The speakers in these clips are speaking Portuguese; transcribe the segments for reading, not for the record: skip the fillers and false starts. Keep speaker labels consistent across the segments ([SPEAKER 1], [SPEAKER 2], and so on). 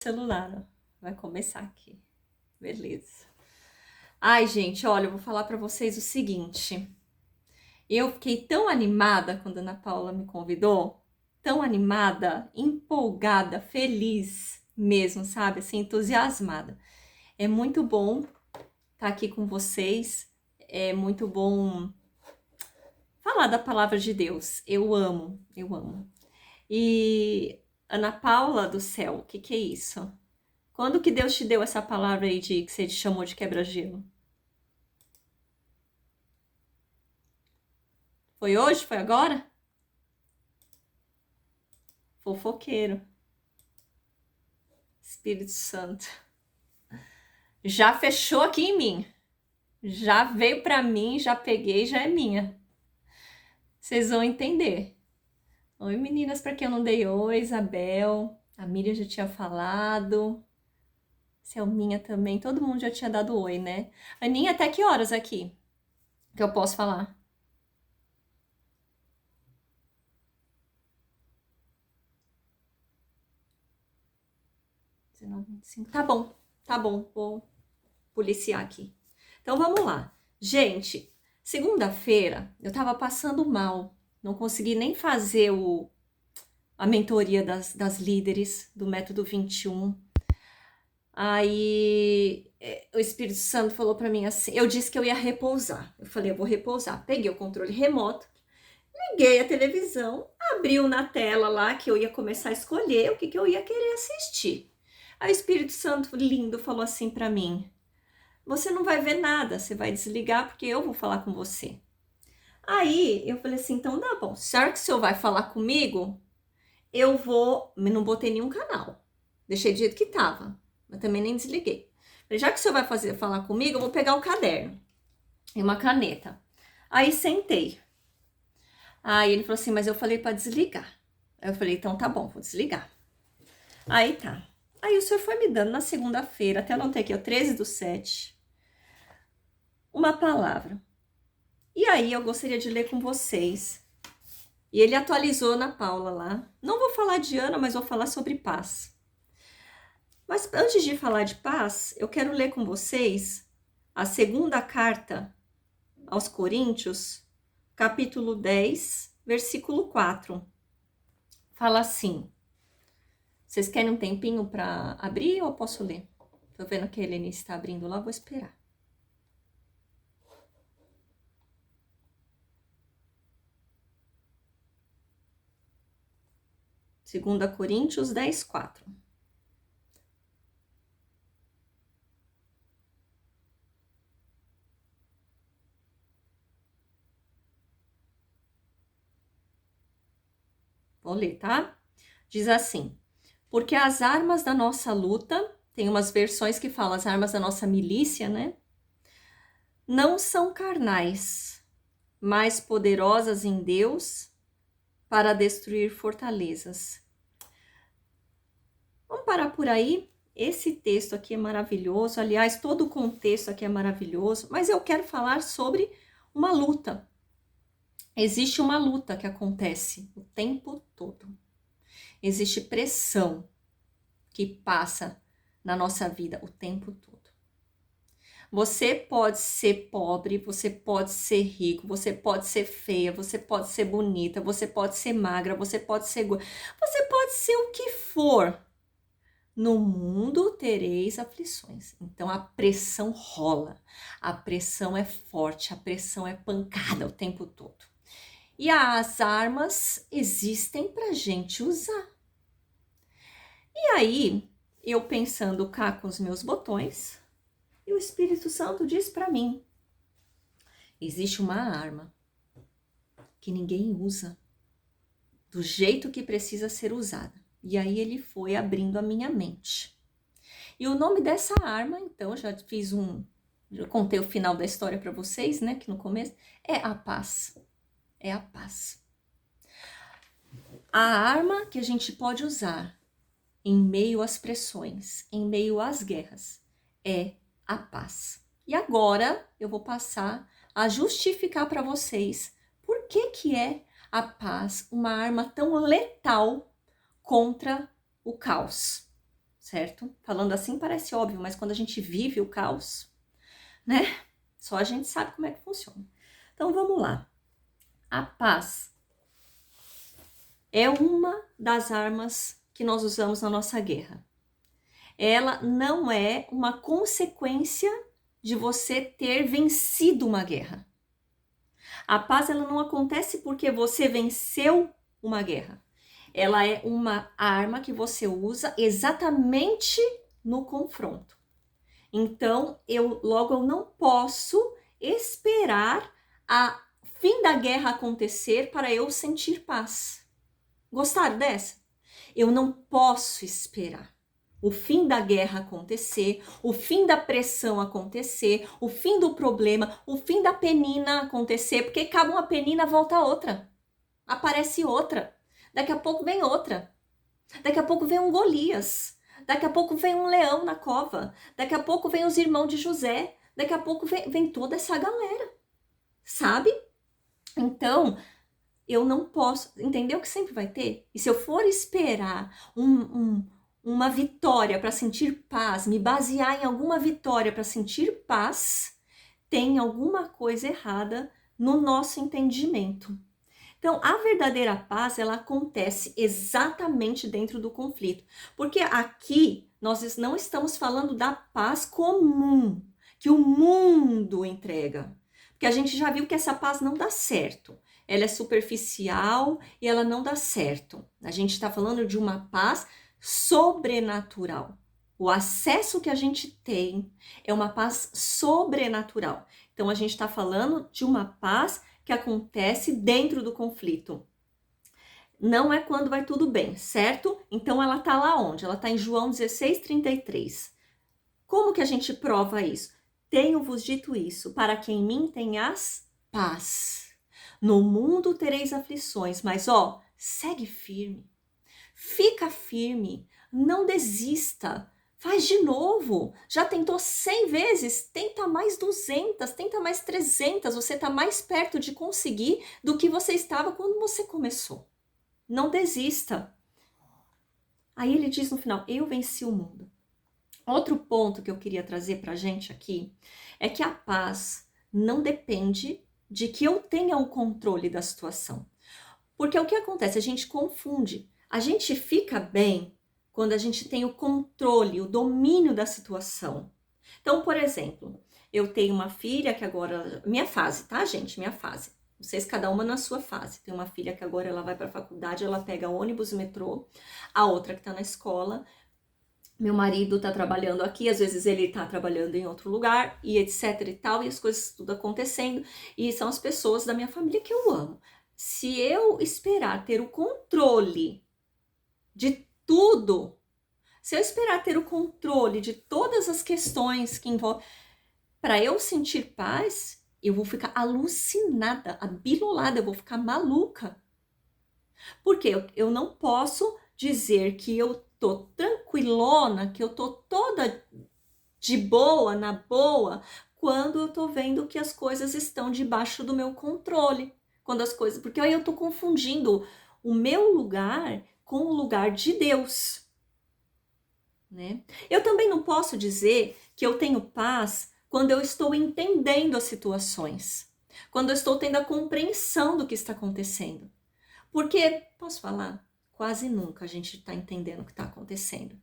[SPEAKER 1] Celular, ó. Vai começar aqui. Beleza. Ai, gente, olha, eu vou falar pra vocês o seguinte. Eu fiquei tão animada quando a Ana Paula me convidou, tão animada, empolgada, feliz mesmo, sabe? Assim, entusiasmada. É muito bom estar aqui com vocês. É muito bom falar da palavra de Deus. Eu amo, eu amo. E Ana Paula do céu, o que que é isso? Quando que Deus te deu essa palavra aí de que você te chamou de quebra-gelo? Foi hoje? Foi agora? Fofoqueiro. Espírito Santo. Já fechou aqui em mim. Já veio pra mim, já peguei, já é minha. Vocês vão entender. Oi, meninas, pra quem eu não dei oi, Isabel. A Miriam já tinha falado. Selminha também. Todo mundo já tinha dado oi, né? Aninha, até que horas aqui que eu posso falar? 19h25. Tá bom, vou policiar aqui. Então vamos lá. Gente, segunda-feira eu tava passando mal. Não consegui nem fazer a mentoria das líderes do Método 21. Aí o Espírito Santo falou pra mim assim, eu disse que eu ia repousar. Eu falei, eu vou repousar. Peguei o controle remoto, liguei a televisão, abriu na tela lá que eu ia começar a escolher o que eu ia querer assistir. Aí o Espírito Santo lindo falou assim pra mim, você não vai ver nada, você vai desligar porque eu vou falar com você. Aí eu falei assim, então tá bom, será que o senhor vai falar comigo? Eu vou, não botei nenhum canal, deixei do jeito que tava, mas também nem desliguei. Falei, já que o senhor vai falar comigo, eu vou pegar o caderno e uma caneta. Aí sentei. Aí ele falou assim, mas eu falei para desligar. Aí eu falei, então tá bom, vou desligar. Aí tá. Aí o senhor foi me dando na segunda-feira, até anotei aqui, ó, 13/7, uma palavra. E aí eu gostaria de ler com vocês. E ele atualizou na Paula lá. Não vou falar de Ana, mas vou falar sobre paz. Mas antes de falar de paz, eu quero ler com vocês a segunda carta aos Coríntios, capítulo 10, versículo 4. Fala assim. Vocês querem um tempinho para abrir ou eu posso ler? Tô vendo que a Helene está abrindo lá, vou esperar. Segunda Coríntios 10, 4. Vou ler, tá? Diz assim: porque as armas da nossa luta, tem umas versões que falam as armas da nossa milícia, né? Não são carnais, mas poderosas em Deus para destruir fortalezas. Vamos parar por aí? Esse texto aqui é maravilhoso, aliás, todo o contexto aqui é maravilhoso, mas eu quero falar sobre uma luta. Existe uma luta que acontece o tempo todo. Existe pressão que passa na nossa vida o tempo todo. Você pode ser pobre, você pode ser rico, você pode ser feia, você pode ser bonita, você pode ser magra, você pode ser gorda, você pode ser o que for. No mundo tereis aflições. Então a pressão rola, a pressão é forte, a pressão é pancada o tempo todo. E as armas existem para gente usar. E aí, eu pensando cá com os meus botões, e o Espírito Santo diz para mim: existe uma arma que ninguém usa do jeito que precisa ser usada. E aí ele foi abrindo a minha mente. E o nome dessa arma, então, já contei o final da história para vocês, né, que no começo, é a paz. É a paz. A arma que a gente pode usar em meio às pressões, em meio às guerras, é a paz. E agora eu vou passar a justificar para vocês por que é a paz uma arma tão letal contra o caos. certo? Falando assim parece óbvio, mas quando a gente vive o caos, né? Só a gente sabe como é que funciona. Então vamos lá. A paz é uma das armas que nós usamos na nossa guerra. Ela não é uma consequência de você ter vencido uma guerra. A paz ela não acontece porque você venceu uma guerra. Ela é uma arma que você usa exatamente no confronto. Então, eu não posso esperar a fim da guerra acontecer para eu sentir paz. Gostaram dessa? Eu não posso esperar o fim da guerra acontecer, o fim da pressão acontecer, o fim do problema, o fim da penina acontecer, porque acaba uma penina, volta outra. Aparece outra. Daqui a pouco vem outra. Daqui a pouco vem um Golias. Daqui a pouco vem um leão na cova. Daqui a pouco vem os irmãos de José. Daqui a pouco vem toda essa galera. Sabe? Então, eu não posso. Entendeu que sempre vai ter? E se eu for esperar uma vitória para sentir paz, me basear em alguma vitória para sentir paz, tem alguma coisa errada no nosso entendimento. Então, a verdadeira paz, ela acontece exatamente dentro do conflito. Porque aqui, nós não estamos falando da paz comum, que o mundo entrega. Porque a gente já viu que essa paz não dá certo. Ela é superficial e ela não dá certo. A gente está falando de uma paz sobrenatural. O acesso que a gente tem é uma paz sobrenatural. Então, a gente está falando de uma paz que acontece dentro do conflito. Não é quando vai tudo bem, certo? Então, ela está lá onde? Ela está em João 16:33. Como que a gente prova isso? Tenho-vos dito isso, para que em mim tenhas paz. No mundo tereis aflições, mas segue firme. Fica firme, não desista. Faz de novo. Já tentou 100 vezes? Tenta mais 200, tenta mais 300. Você está mais perto de conseguir do que você estava quando você começou. Não desista. Aí ele diz no final, eu venci o mundo. Outro ponto que eu queria trazer para a gente aqui é que a paz não depende de que eu tenha o controle da situação. Porque o que acontece? A gente confunde. A gente fica bem quando a gente tem o controle, o domínio da situação. Então, por exemplo, eu tenho uma filha que agora... Minha fase, tá, gente? Minha fase. Vocês, cada uma na sua fase. Tem uma filha que agora ela vai para a faculdade, ela pega ônibus e metrô. A outra que tá na escola. Meu marido tá trabalhando aqui, às vezes ele tá trabalhando em outro lugar, e etc e tal, e as coisas tudo acontecendo. E são as pessoas da minha família que eu amo. Se eu esperar ter o controle de tudo, se eu esperar ter o controle de todas as questões que envolvem, para eu sentir paz, eu vou ficar alucinada, abilolada, eu vou ficar maluca. Porque eu não posso dizer que eu tô tranquilona, que eu tô toda de boa, na boa, quando eu tô vendo que as coisas estão debaixo do meu controle. Quando as coisas, porque aí eu tô confundindo o meu lugar com o lugar de Deus, né? Eu também não posso dizer que eu tenho paz quando eu estou entendendo as situações, quando eu estou tendo a compreensão do que está acontecendo. Porque, posso falar, quase nunca a gente está entendendo o que está acontecendo.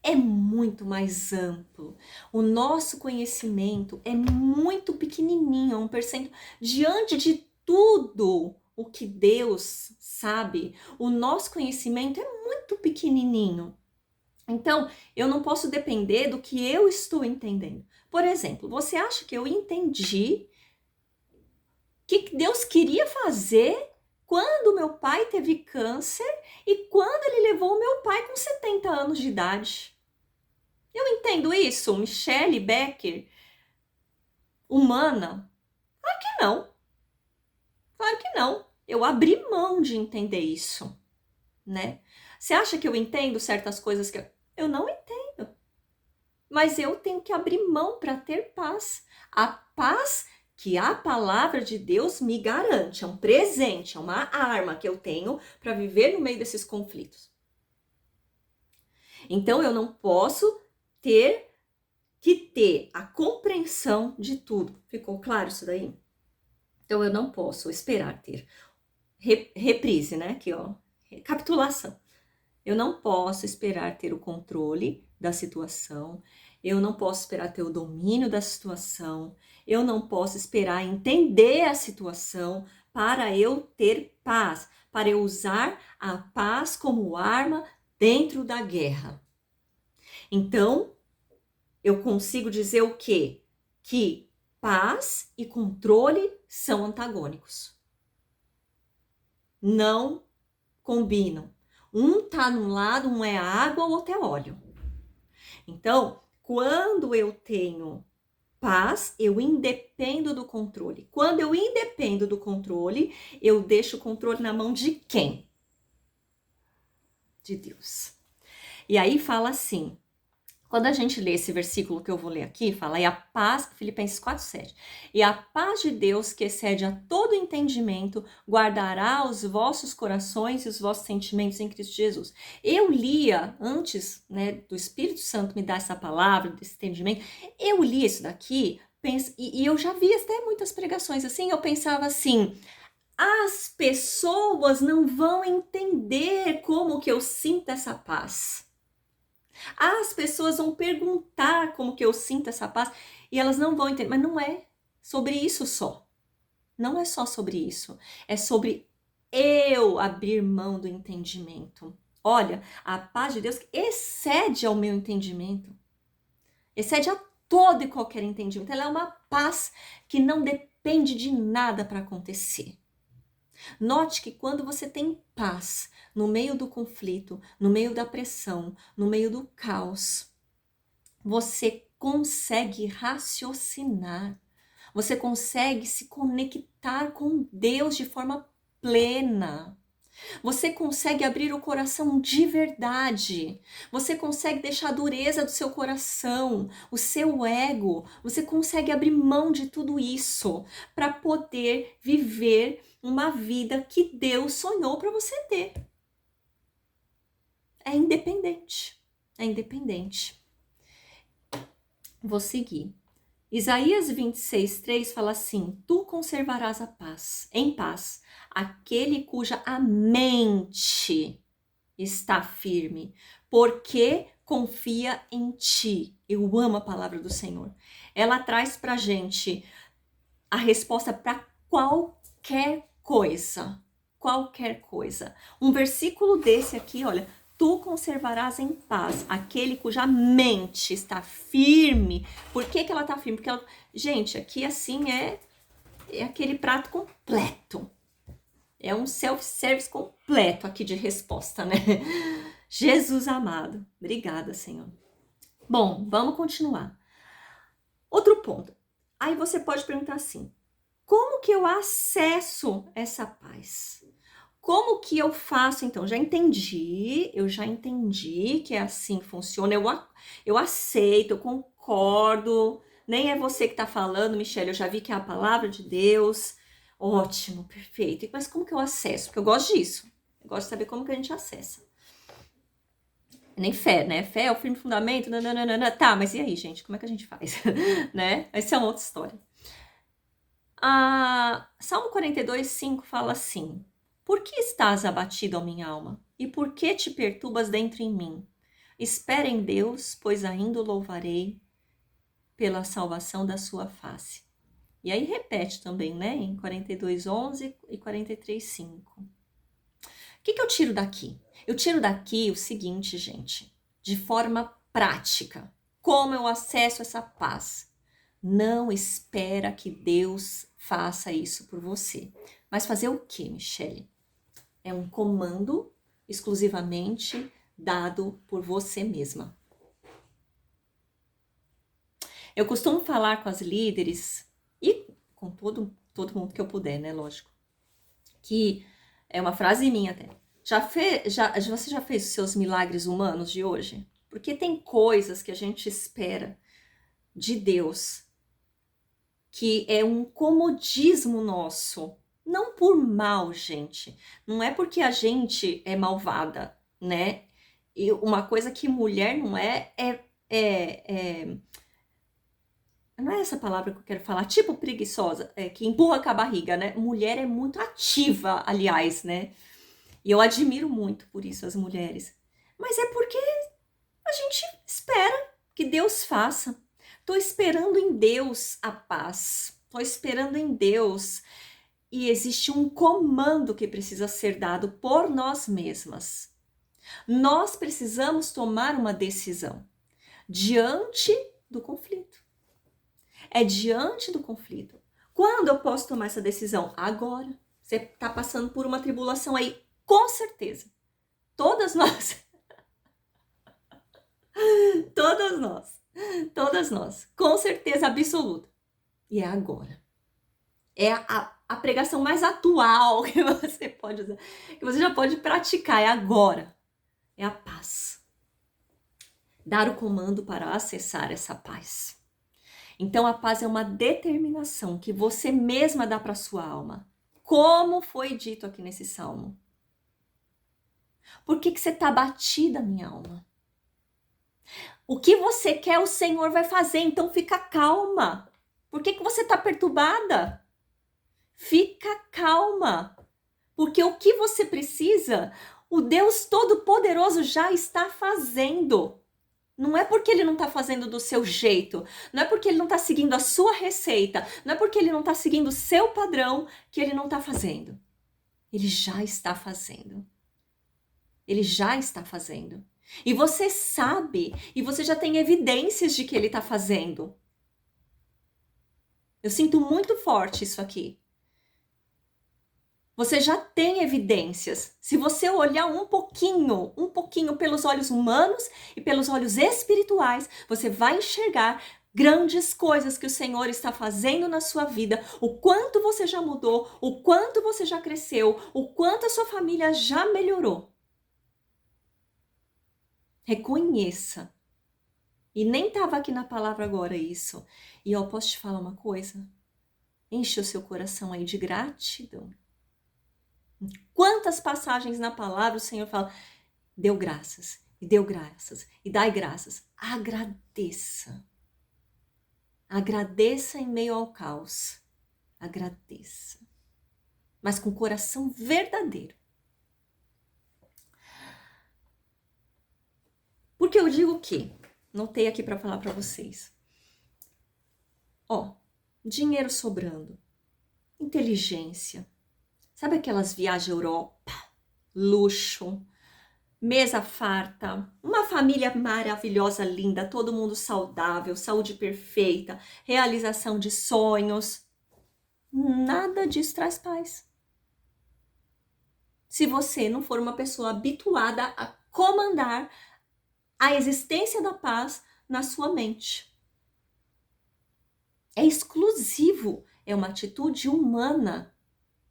[SPEAKER 1] É muito mais amplo. O nosso conhecimento é muito pequenininho, é um percentual. Diante de tudo o que Deus sabe, o nosso conhecimento é muito pequenininho. Então, eu não posso depender do que eu estou entendendo. Por exemplo, você acha que eu entendi o que Deus queria fazer quando meu pai teve câncer e quando ele levou o meu pai com 70 anos de idade? Eu entendo isso, Michelle Becker, humana? Claro que não. Claro que não. Eu abri mão de entender isso, né? Você acha que eu entendo certas coisas que eu não entendo? Mas eu tenho que abrir mão para ter paz. A paz que a palavra de Deus me garante. É um presente, é uma arma que eu tenho para viver no meio desses conflitos. Então eu não posso ter a compreensão de tudo. Ficou claro isso daí? Então eu não posso esperar ter reprise, né? Aqui, ó, recapitulação. Eu não posso esperar ter o controle da situação. Eu não posso esperar ter o domínio da situação. Eu não posso esperar entender a situação para eu ter paz, para eu usar a paz como arma dentro da guerra. Então, eu consigo dizer o quê? Que paz e controle são antagônicos. Não combinam. Um tá num lado, um é água, o outro é óleo. Então, quando eu tenho paz, eu independo do controle. Quando eu independo do controle, eu deixo o controle na mão de quem? De Deus. E aí fala assim, quando a gente lê esse versículo que eu vou ler aqui, fala, e a paz, Filipenses 4:7, e a paz de Deus, que excede a todo entendimento, guardará os vossos corações e os vossos sentimentos em Cristo Jesus. Eu lia, antes, né, do Espírito Santo me dar essa palavra, desse entendimento, eu li isso daqui, e eu já vi até muitas pregações assim, eu pensava assim, as pessoas não vão entender como que eu sinto essa paz. As pessoas vão perguntar como que eu sinto essa paz e elas não vão entender. Mas não é sobre isso só. Não é só sobre isso. É sobre eu abrir mão do entendimento. Olha, a paz de Deus excede ao meu entendimento. Excede a todo e qualquer entendimento. Ela é uma paz que não depende de nada para acontecer. Note que quando você tem paz no meio do conflito, no meio da pressão, no meio do caos, você consegue raciocinar, você consegue se conectar com Deus de forma plena. Você consegue abrir o coração de verdade. Você consegue deixar a dureza do seu coração, o seu ego. Você consegue abrir mão de tudo isso para poder viver uma vida que Deus sonhou para você ter. É independente. É independente. Vou seguir. Isaías 26:3 fala assim: Tu conservarás a paz, em paz, aquele cuja a mente está firme, porque confia em ti. Eu amo a palavra do Senhor. Ela traz pra gente a resposta para qualquer coisa. Qualquer coisa. Um versículo desse aqui, olha, tu conservarás em paz aquele cuja mente está firme. Por que ela está firme? Porque ela... Gente, aqui assim é aquele prato completo. É um self-service completo aqui de resposta, né? Jesus amado. Obrigada, Senhor. Bom, vamos continuar. Outro ponto. Aí você pode perguntar assim, como que eu acesso essa paz? Como que eu faço, então? Eu já entendi que é assim que funciona, eu aceito, eu concordo, nem é você que tá falando, Michelle, eu já vi que é a palavra de Deus, ótimo, perfeito, mas como que eu acesso? Porque eu gosto disso, eu gosto de saber como que a gente acessa. Nem fé, né? Fé é o firme fundamento, nananana. Tá, mas e aí, gente, como é que a gente faz? Né? Essa é uma outra história. Salmo 42:5 fala assim, por que estás abatido, ó minha alma? E por que te perturbas dentro em mim? Espera em Deus, pois ainda o louvarei pela salvação da sua face. E aí repete também, né? Em 42:11 e 43:5. O que eu tiro daqui? Eu tiro daqui o seguinte, gente, de forma prática. Como eu acesso essa paz? Não espera que Deus faça isso por você. Mas fazer o que, Michelle? É um comando exclusivamente dado por você mesma. Eu costumo falar com as líderes e com todo mundo que eu puder, né? Lógico. Que é uma frase minha até. Você já fez os seus milagres humanos de hoje? Porque tem coisas que a gente espera de Deus que é um comodismo nosso. Não por mal, gente. Não é porque a gente é malvada, né? E uma coisa que mulher não não é essa palavra que eu quero falar, tipo preguiçosa, que empurra com a barriga, né? Mulher é muito ativa, aliás, né? E eu admiro muito por isso as mulheres. Mas é porque a gente espera que Deus faça. Tô esperando em Deus a paz. Tô esperando em Deus. E existe um comando que precisa ser dado por nós mesmas. Nós precisamos tomar uma decisão diante do conflito. É diante do conflito. Quando eu posso tomar essa decisão? Agora. Você está passando por uma tribulação aí, com certeza. Todas nós. Todas nós. Com certeza absoluta. E é agora. É a pregação mais atual que você pode usar, que você já pode praticar. É agora. É a paz. Dar o comando para acessar essa paz. Então a paz é uma determinação que você mesma dá para sua alma. Como foi dito aqui nesse salmo. Por que você está batida, minha alma? O que você quer, o Senhor vai fazer, então fica calma. Por que você está perturbada? Fica calma. Porque o que você precisa, o Deus Todo-Poderoso já está fazendo. Não é porque ele não está fazendo do seu jeito, não é porque ele não está seguindo a sua receita, não é porque ele não está seguindo o seu padrão que ele não está fazendo. Ele já está fazendo. Ele já está fazendo. E você sabe, e você já tem evidências de que ele está fazendo. Eu sinto muito forte isso aqui. Você já tem evidências. Se você olhar um pouquinho pelos olhos humanos e pelos olhos espirituais, você vai enxergar grandes coisas que o Senhor está fazendo na sua vida, o quanto você já mudou, o quanto você já cresceu, o quanto a sua família já melhorou. Reconheça. E nem estava aqui na palavra agora isso. E eu posso te falar uma coisa? Enche o seu coração aí de gratidão. Quantas passagens na palavra o Senhor fala, deu graças, e dai graças. Agradeça. Agradeça em meio ao caos. Agradeça. Mas com coração verdadeiro. Porque eu digo que, notei aqui para falar para vocês. Ó, dinheiro sobrando, inteligência. Sabe aquelas viagens à Europa? Luxo, mesa farta, uma família maravilhosa, linda, todo mundo saudável, saúde perfeita, realização de sonhos. Nada disso traz paz. Se você não for uma pessoa habituada a comandar a existência da paz na sua mente. É exclusivo, é uma atitude humana.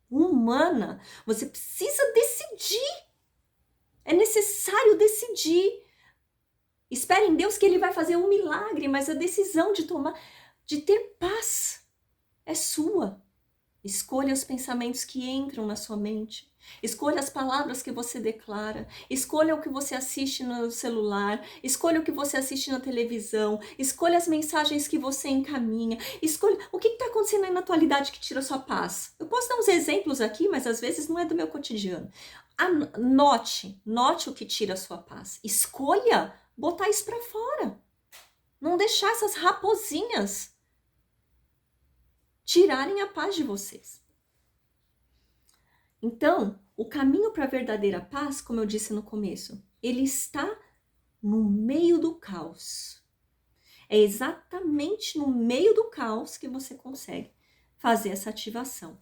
[SPEAKER 1] Humana. Você precisa decidir. É necessário decidir. Espere em Deus que Ele vai fazer um milagre, mas a decisão de ter paz é sua. Escolha os pensamentos que entram na sua mente. Escolha as palavras que você declara. Escolha o que você assiste no celular. Escolha o que você assiste na televisão. Escolha as mensagens que você encaminha. Escolha o que está acontecendo aí na atualidade que tira a sua paz. Eu posso dar uns exemplos aqui, mas às vezes não é do meu cotidiano. Note o que tira a sua paz. Escolha botar isso para fora. Não deixar essas raposinhas tirarem a paz de vocês. Então, o caminho para a verdadeira paz, como eu disse no começo, ele está no meio do caos. É exatamente no meio do caos que você consegue fazer essa ativação.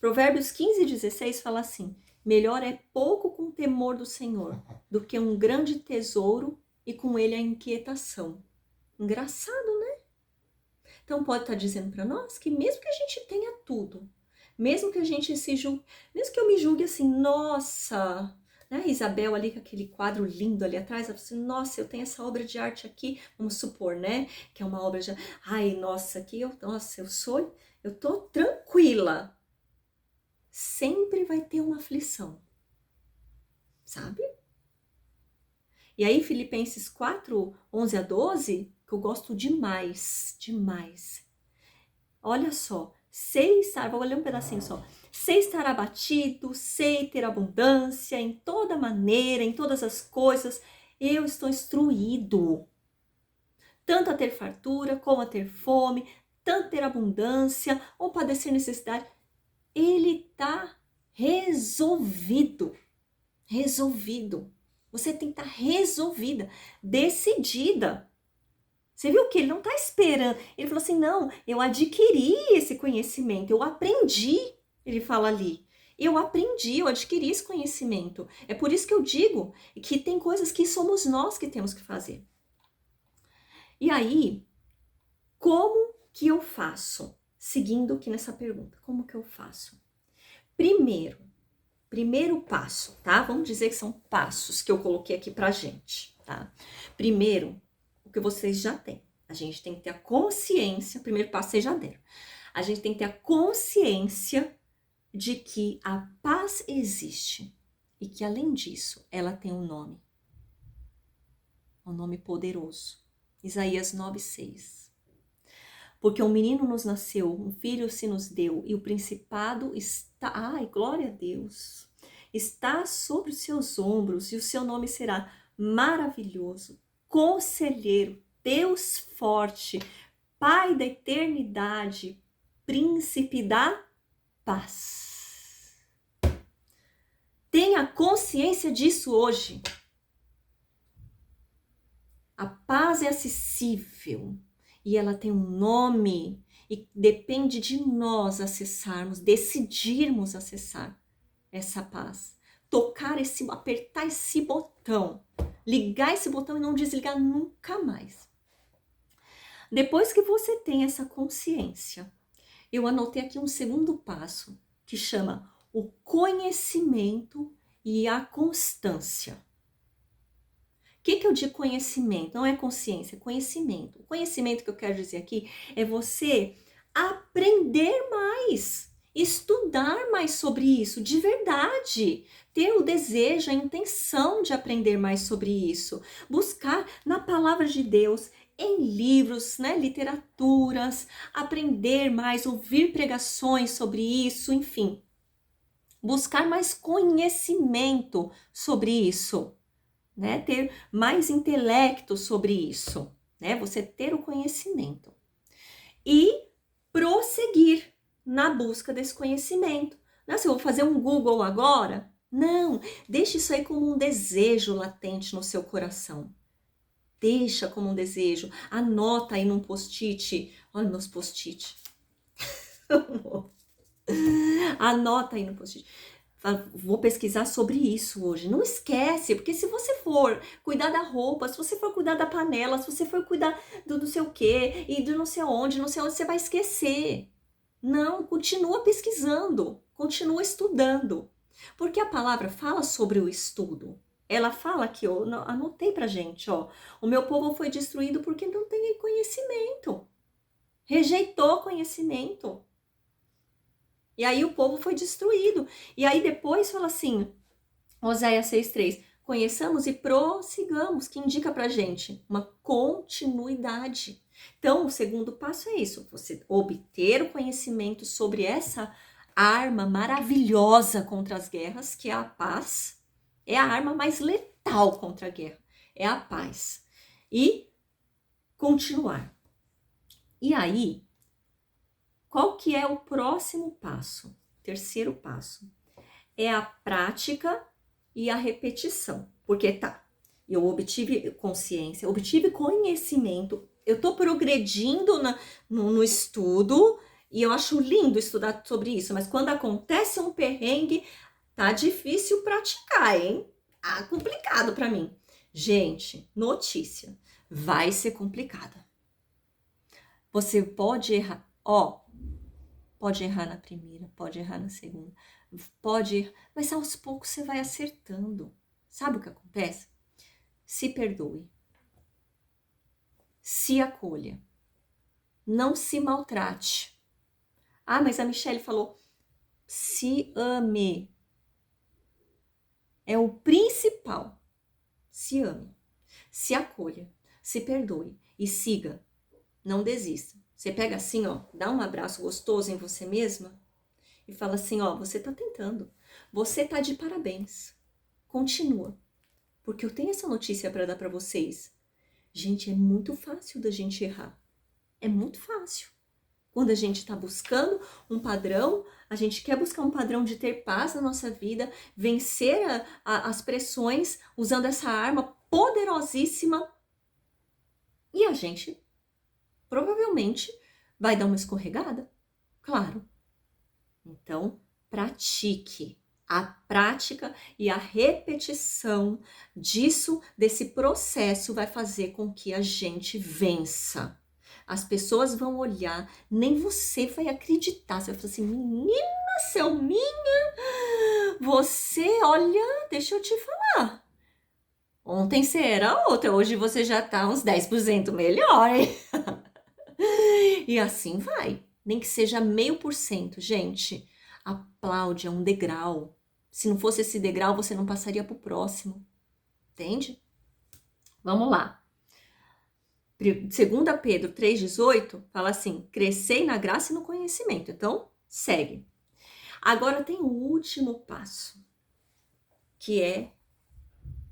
[SPEAKER 1] Provérbios 15:16 fala assim: melhor é pouco com temor do Senhor do que um grande tesouro e com ele a inquietação. Engraçado, né? Então pode estar dizendo para nós que mesmo que a gente tenha tudo, mesmo que a gente se julgue, mesmo que eu me julgue assim, nossa, né, Isabel ali com aquele quadro lindo ali atrás, ela assim, nossa, eu tenho essa obra de arte aqui, vamos supor, né, que é uma obra de, ai, nossa, aqui eu tô tranquila. Sempre vai ter uma aflição, sabe? E aí, Filipenses 4, 11 a 12, que eu gosto demais, demais. Olha só, vou ler um pedacinho só. Sei estar abatido, sei ter abundância em toda maneira, em todas as coisas. Eu estou instruído, tanto a ter fartura, como a ter fome, tanto ter abundância, ou padecer necessidade. Ele está resolvido, resolvido. Você tem que estar resolvida, decidida. Você viu que ele não está esperando. Ele falou assim, não, eu adquiri esse conhecimento, eu aprendi. Ele fala ali, eu aprendi, eu adquiri esse conhecimento. É por isso que eu digo que tem coisas que somos nós que temos que fazer. E aí, como que eu faço? Seguindo aqui nessa pergunta, como que eu faço? Primeiro passo, tá? Vamos dizer que são passos que eu coloquei aqui pra gente, tá? Primeiro, o que vocês já têm. A gente tem que ter a consciência, primeiro passo vocês já deram. A gente tem que ter a consciência de que a paz existe e que, além disso, ela tem um nome poderoso. Isaías 9:6. Porque um menino nos nasceu, um filho se nos deu, e o principado está... Ai, glória a Deus! Está sobre os seus ombros, e o seu nome será maravilhoso, conselheiro, Deus forte, Pai da eternidade, príncipe da paz. Tenha consciência disso hoje. A paz é acessível e ela tem um nome e depende de nós acessarmos, decidirmos acessar essa paz. Apertar esse botão, ligar esse botão e não desligar nunca mais. Depois que você tem essa consciência, eu anotei aqui um segundo passo que chama o conhecimento e a constância. O que eu digo conhecimento? Não é consciência, é conhecimento. O conhecimento que eu quero dizer aqui é você aprender mais, estudar mais sobre isso, de verdade. Ter o desejo, a intenção de aprender mais sobre isso. Buscar na palavra de Deus, em livros, né, literaturas, aprender mais, ouvir pregações sobre isso, enfim. Buscar mais conhecimento sobre isso. Né, ter mais intelecto sobre isso, né, você ter o conhecimento e prosseguir na busca desse conhecimento. Nossa, eu vou fazer um Google agora? Não, deixe isso aí como um desejo latente no seu coração. Deixa como um desejo, anota aí num post-it, olha meus post-it. Anota aí no post-it. Vou pesquisar sobre isso hoje. Não esquece, porque se você for cuidar da roupa, se você for cuidar da panela, se você for cuidar do não sei o quê, e do não sei onde, você vai esquecer. Não, continua pesquisando, continua estudando. Porque a palavra fala sobre o estudo. Ela fala aqui, eu anotei pra gente, ó. O meu povo foi destruído porque não tem conhecimento. Rejeitou conhecimento. E aí o povo foi destruído. E aí depois fala assim, Oséias 6:3, conheçamos e prossigamos, que indica pra gente uma continuidade. Então, o segundo passo é isso, você obter o conhecimento sobre essa arma maravilhosa contra as guerras, que é a paz. É a arma mais letal contra a guerra, é a paz. E continuar. E aí, qual que é o próximo passo? Terceiro passo é a prática e a repetição. Porque eu obtive consciência, obtive conhecimento, eu tô progredindo no estudo e eu acho lindo estudar sobre isso, mas quando acontece um perrengue, tá difícil praticar, hein? Tá complicado para mim. Gente, notícia, vai ser complicada. Você pode errar, pode errar na primeira, pode errar na segunda, pode, mas aos poucos você vai acertando. Sabe o que acontece? Se perdoe. Se acolha. Não se maltrate. Ah, mas a Michelle falou, se ame. É o principal. Se ame. Se acolha, se perdoe e siga. Não desista. Você pega assim, ó, dá um abraço gostoso em você mesma e fala assim, ó, você tá tentando. Você tá de parabéns. Continua. Porque eu tenho essa notícia para dar para vocês. Gente, é muito fácil da gente errar. É muito fácil. Quando a gente está buscando um padrão, a gente quer buscar um padrão de ter paz na nossa vida, vencer as pressões usando essa arma poderosíssima. E a gente provavelmente vai dar uma escorregada. Claro. Então, pratique. A prática e a repetição disso, desse processo, vai fazer com que a gente vença. As pessoas vão olhar, nem você vai acreditar. Você vai falar assim, menina Selminha, você, olha, deixa eu te falar. Ontem você era outra, hoje você já tá uns 10% melhor, hein? E assim vai. Nem que seja 0,5%, gente. Aplaude, é um degrau. Se não fosse esse degrau, você não passaria pro próximo. Entende? Vamos lá. 2 Pedro 3,18 fala assim: crescei na graça e no conhecimento. Então, segue. Agora tem o último passo, que é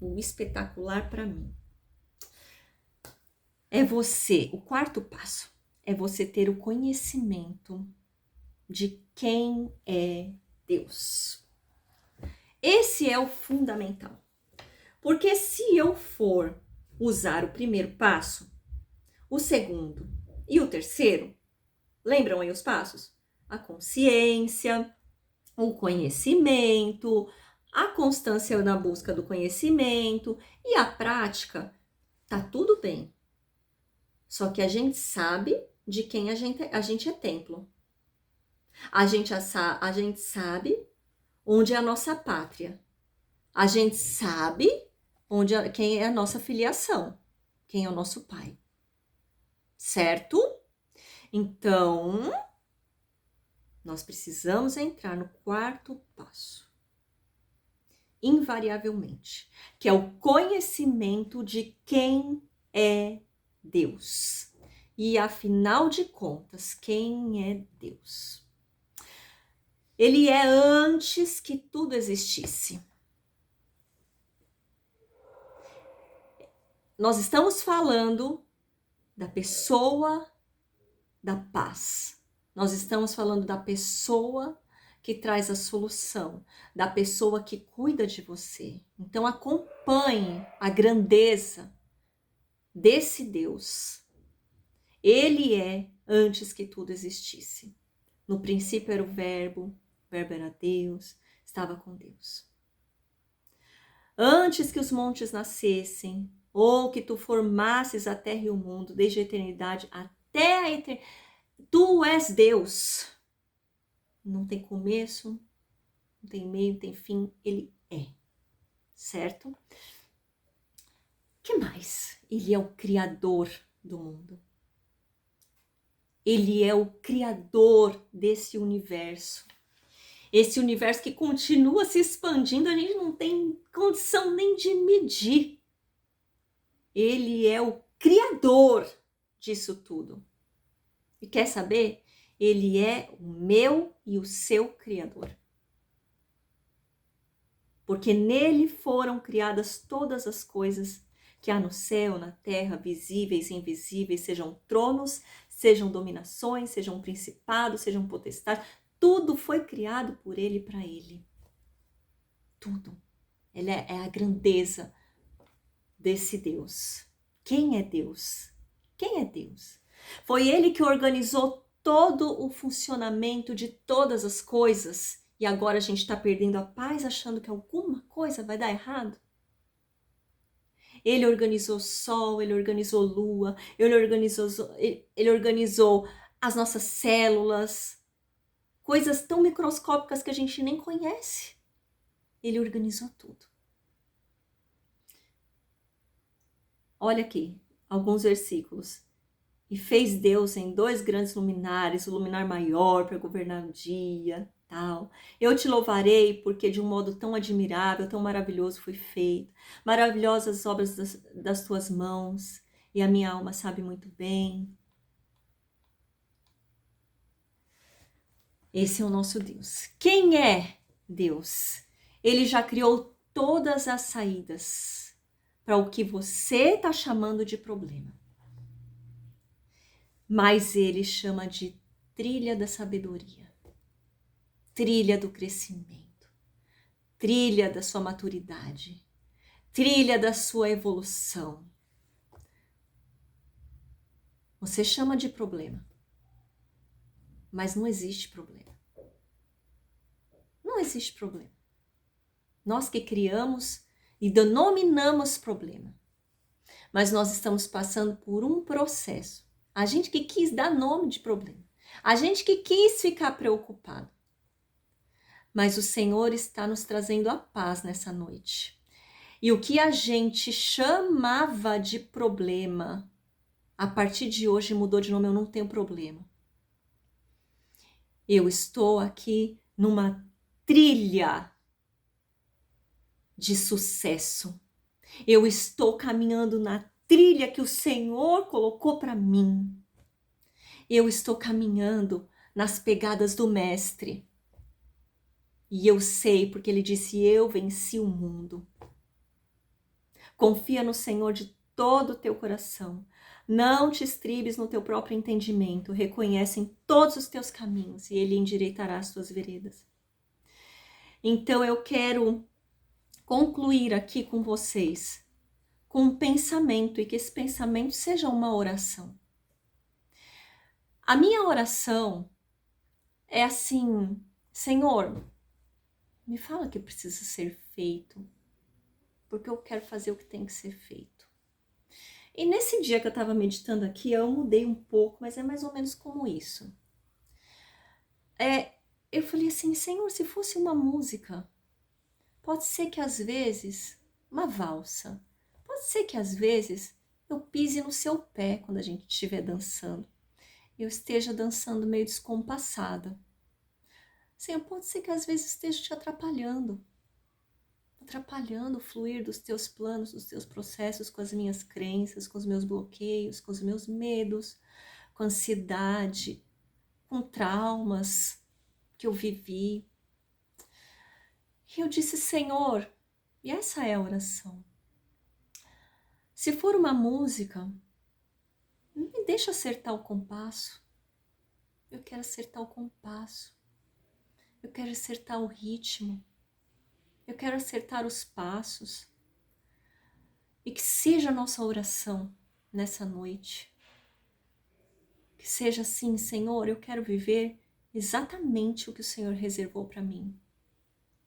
[SPEAKER 1] o espetacular para mim. É você, o quarto passo, é você ter o conhecimento de quem é Deus. Esse é o fundamental. Porque se eu for usar o primeiro passo, o segundo e o terceiro, lembram aí os passos? A consciência, o conhecimento, a constância na busca do conhecimento e a prática, tá tudo bem. Só que a gente sabe de quem a gente é templo. A gente sabe onde é a nossa pátria. A gente sabe quem é a nossa filiação, quem é o nosso pai. Certo? Então, nós precisamos entrar no quarto passo. Invariavelmente, que é o conhecimento de quem é Deus. E afinal de contas, quem é Deus? Ele é antes que tudo existisse. Nós estamos falando da pessoa da paz. Nós estamos falando da pessoa que traz a solução, da pessoa que cuida de você. Então acompanhe a grandeza desse Deus. Ele é antes que tudo existisse. No princípio era o verbo era Deus, estava com Deus. Antes que os montes nascessem, ou que tu formasses a terra e o mundo, desde a eternidade até a eternidade, tu és Deus. Não tem começo, não tem meio, não tem fim, ele é. Certo? Que mais? Ele é o criador do mundo. Ele é o criador desse universo. Esse universo que continua se expandindo, a gente não tem condição nem de medir. Ele é o criador disso tudo. E quer saber? Ele é o meu e o seu criador. Porque nele foram criadas todas as coisas que há no céu, na terra, visíveis e invisíveis, sejam tronos, sejam dominações, sejam principados, sejam potestades. Tudo foi criado por ele e para ele. Tudo. Ele é a grandeza desse Deus. Quem é Deus? Quem é Deus? Foi ele que organizou todo o funcionamento de todas as coisas e agora a gente está perdendo a paz achando que alguma coisa vai dar errado? Ele organizou sol, ele organizou lua, ele organizou as nossas células, coisas tão microscópicas que a gente nem conhece. Ele organizou tudo. Olha aqui, alguns versículos. E fez Deus em 2 grandes luminares, o luminar maior para governar o dia. Natal. Eu te louvarei porque de um modo tão admirável, tão maravilhoso foi feito. Maravilhosas obras das tuas mãos. E a minha alma sabe muito bem. Esse é o nosso Deus. Quem é Deus? Ele já criou todas as saídas para o que você está chamando de problema. Mas ele chama de trilha da sabedoria, trilha do crescimento, trilha da sua maturidade, trilha da sua evolução. Você chama de problema, mas não existe problema. Não existe problema. Nós que criamos e denominamos problema, mas nós estamos passando por um processo. A gente que quis dar nome de problema, a gente que quis ficar preocupado. Mas o Senhor está nos trazendo a paz nessa noite. E o que a gente chamava de problema, a partir de hoje mudou de nome, eu não tenho problema. Eu estou aqui numa trilha de sucesso. Eu estou caminhando na trilha que o Senhor colocou para mim. Eu estou caminhando nas pegadas do Mestre. E eu sei, porque ele disse, eu venci o mundo. Confia no Senhor de todo o teu coração. Não te estribes no teu próprio entendimento. Reconhece em todos os teus caminhos e ele endireitará as tuas veredas. Então eu quero concluir aqui com vocês com um pensamento e que esse pensamento seja uma oração. A minha oração é assim, Senhor, me fala que precisa ser feito, porque eu quero fazer o que tem que ser feito. E nesse dia que eu estava meditando aqui, eu mudei um pouco, mas é mais ou menos como isso. Eu falei assim, Senhor, se fosse uma música, pode ser que às vezes, uma valsa, pode ser que às vezes eu pise no seu pé quando a gente estiver dançando. Eu esteja dançando meio descompassada. Senhor, pode ser que às vezes esteja te atrapalhando o fluir dos teus planos, dos teus processos, com as minhas crenças, com os meus bloqueios, com os meus medos, com ansiedade, com traumas que eu vivi. E eu disse, Senhor, e essa é a oração. Se for uma música, me deixa acertar o compasso. Eu quero acertar o compasso. Eu quero acertar o ritmo. Eu quero acertar os passos. E que seja a nossa oração nessa noite. Que seja assim, Senhor, eu quero viver exatamente o que o Senhor reservou para mim.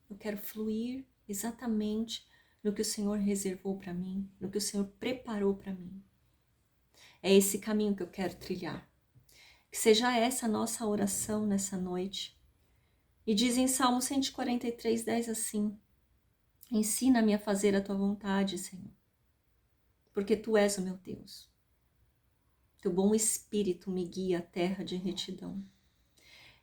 [SPEAKER 1] Eu quero fluir exatamente no que o Senhor reservou para mim, no que o Senhor preparou para mim. É esse caminho que eu quero trilhar. Que seja essa a nossa oração nessa noite. E diz em Salmo 143, 10 assim, ensina-me a fazer a tua vontade, Senhor, porque tu és o meu Deus. Teu bom espírito me guia à terra de retidão.